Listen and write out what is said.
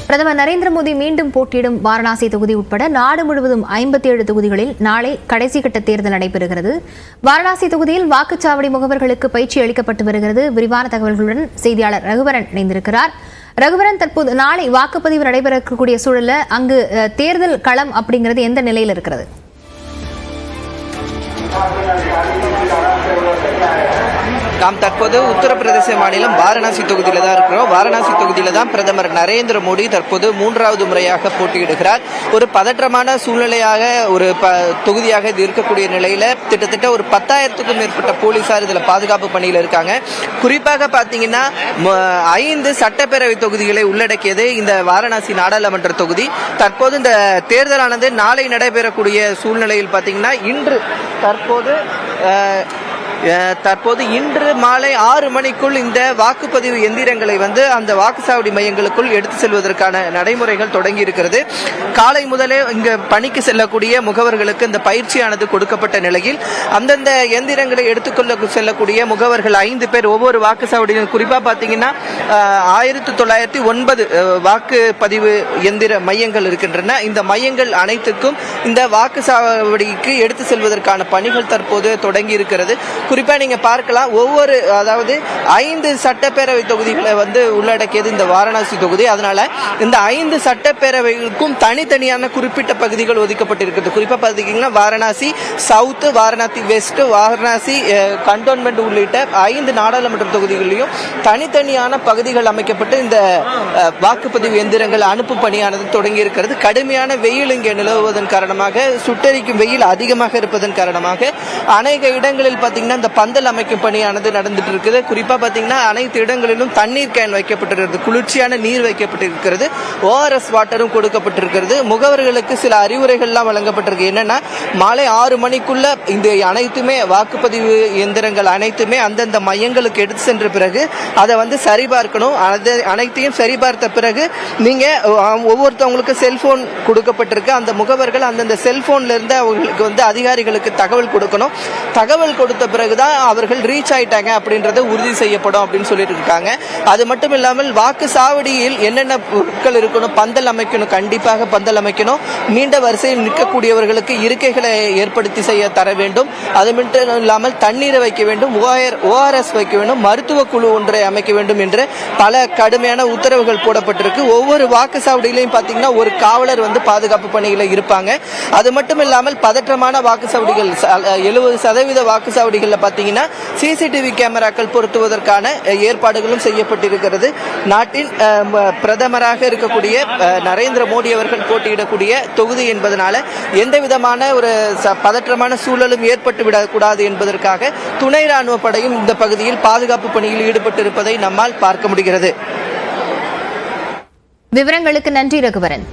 பிரதமர் நரேந்திர மோடி மீண்டும் போட்டியிடும் வாரணாசி தொகுதி உட்பட நாடு முழுவதும் 57 தொகுதிகளில் நாளை கடைசி கட்ட தேர்தல் நடைபெறுகிறது. வாரணாசி தொகுதியில் வாக்குச்சாவடி முகவர்களுக்கு பயிற்சி அளிக்கப்பட்டு வருகிறது. விரிவான தகவல்களுடன் செய்தியாளர் ரகுவரன் இணைந்திருக்கிறார். ரகுவரன், தற்போது நாளை வாக்குப்பதிவு நடைபெறக்கூடிய சூழல்ல அங்கு தேர்தல் களம் அப்படிங்கிறது எந்த நிலையில் இருக்கிறது? நாம் தற்போது உத்தரப்பிரதேச மாநிலம் வாரணாசி தொகுதியில தான் இருக்கிறோம். வாரணாசி தொகுதியில தான் பிரதமர் நரேந்திர மோடி தற்போது 3வது முறையாக போட்டியிடுகிறார். ஒரு பதற்றமான சூழ்நிலையாக ஒரு தொகுதியாக இது இருக்கக்கூடிய நிலையில கிட்டத்தட்ட ஒரு 10,000க்கும் மேற்பட்ட போலீசார் இதுல பாதுகாப்பு பணியில் இருக்காங்க. குறிப்பாக பாத்தீங்கன்னா 5 சட்டப்பேரவை தொகுதிகளை உள்ளடக்கியது இந்த வாரணாசி நாடாளுமன்ற தொகுதி. தற்போது இந்த தேர்தலானது நாளை நடைபெறக்கூடிய சூழ்நிலையில் பாத்தீங்கன்னா இன்று மாலை 6 மணிக்குள் இந்த வாக்குப்பதிவு எந்திரங்களை அந்த வாக்குச்சாவடி மையங்களுக்குள் எடுத்து செல்வதற்கான நடைமுறைகள் தொடங்கி இருக்கிறது. காலை முதலே இங்கு பணிக்கு செல்லக்கூடிய முகவர்களுக்கு இந்த பயிற்சியானது கொடுக்கப்பட்ட நிலையில் அந்தந்த எந்திரங்களை எடுத்துக்கொள்ள செல்லக்கூடிய முகவர்கள் 5 பேர் ஒவ்வொரு வாக்குச்சாவடியிலும், குறிப்பா பாத்தீங்கன்னா 1909 வாக்குப்பதிவு எந்திர மையங்கள் இருக்கின்றன. இந்த மையங்கள் அனைத்துக்கும் இந்த வாக்குச்சாவடிக்கு எடுத்து செல்வதற்கான பணிகள் தற்போது தொடங்கி இருக்கிறது. குறிப்பா நீங்க பார்க்கலாம், 5 சட்டப்பேரவை தொகுதிகளை உள்ளடக்கியது இந்த வாரணாசி தொகுதி. அதனால இந்த 5 சட்டப்பேரவைகளுக்கும் தனித்தனியான குறிப்பிட்ட பகுதிகள் ஒதுக்கப்பட்டிருக்கிறது. குறிப்பா பாத்தீங்கன்னா Varanasi south, Varanasi west, Varanasi cantonment உள்ளிட்ட 5 நாடாளுமன்ற தொகுதிகளிலும் தனித்தனியான பகுதிகள் அமைக்கப்பட்டு இந்த வாக்குப்பதிவு எந்திரங்கள் அனுப்பும் பணியானது தொடங்கி இருக்கிறது. கடுமையான வெயில் இங்கே நிலவுவதன் காரணமாக, சுட்டரிக்கும் வெயில் அதிகமாக இருப்பதன் காரணமாக அநேக இடங்களில் பாத்தீங்கன்னா இந்த பந்தல் அமைக்கும் பணியானது நடந்துட்டு இருக்குது. குறிப்பா பாத்தீங்கன்னா அனைத்து இடங்களிலும் தண்ணீர் கேன் வைக்கப்பட்டிருக்கிறது, குளிர்ச்சியான நீர் வைக்கப்பட்டிருக்கிறது, ORS வாட்டரும் கொடுக்கப்பட்டிருக்கிறது. முகவர்களுக்கு சில அறிவுரைகள்லாம் வழங்கப்பட்டிருக்கு. என்னன்னா, மாலை 6 மணிக்குள்ள இந்த அனைத்துமே வாக்குப்பதிவு எந்திரங்கள் அனைத்துமே அந்தந்த மையங்களுக்கு எடுத்து சென்ற பிறகு அதை சரிபார்க்கணும். அனைத்தையும் சரிபார்த்த பிறகு நீங்க ஒவ்வொருத்தவங்களுக்கு செல்போன் கொடுக்கப்பட்டிருக்கு. அந்த முகவர்கள் அந்தந்த செல்போன்ல இருந்து அவங்களுக்கு அதிகாரிகளுக்கு தகவல் கொடுக்கணும். தகவல் கொடுத்த பிறகுதான் அவர்கள் ரீச் ஆயிட்டாங்க அப்படின்றது உறுதி செய்யப்படும் அப்படின்னு சொல்லிட்டு இருக்காங்க. அது மட்டும் இல்லாமல் வாக்குச்சாவடியில் என்னென்ன பொருட்கள் இருக்கணும், பந்தல் அமைக்கணும், கண்டிப்பாக பந்தல் அமைக்கணும். நீண்ட வரிசையில் நிற்கக்கூடியவர்களுக்கு இருக்கைகளை ஏற்படுத்தி செய்ய தர வேண்டும். அது மட்டும் இல்லாமல் தண்ணீரை வைக்க வேண்டும், ORS வைக்க வேண்டும், மருத்துவ குழு ஒன்றை அமைக்க வேண்டும் என்று பல கடுமையான உத்தரவுகள் போடப்பட்டிருக்கு. ஒவ்வொரு வாக்குச்சாவடியிலையும் பாத்தீங்கன்னா ஒரு காவலர் பாதுகாப்பு பணியில இருப்பாங்க. அது மட்டும் இல்லாமல் பதற்றமான வாக்குச்சாவடிகள் 70% வாக்குச்சாவடிகள் பாத்தீங்கன்னா சிசிடிவி கேமராக்கள் பொருத்துவதற்கான ஏற்பாடுகளும் செய்யப்பட்டிருக்கிறது. நாட்டின் பிரதமராக இருக்கக்கூடிய நரேந்திர மோடி அவர்கள் போட்டியிடக்கூடிய தொகுதி என்பதனால எந்த விதமான ஒரு பதற்றமான சூழலும் ஏற்பட்டு விடக்கூடாது என்பதற்காக துணை ராணுவ படையும் இந்த பகுதியில் பாதுகாப்பு பணியில் ஈடுபட்டிருப்பதை நம்மால் பார்க்க முடிகிறது. விவரங்களுக்கு நன்றி ரகுவரன்.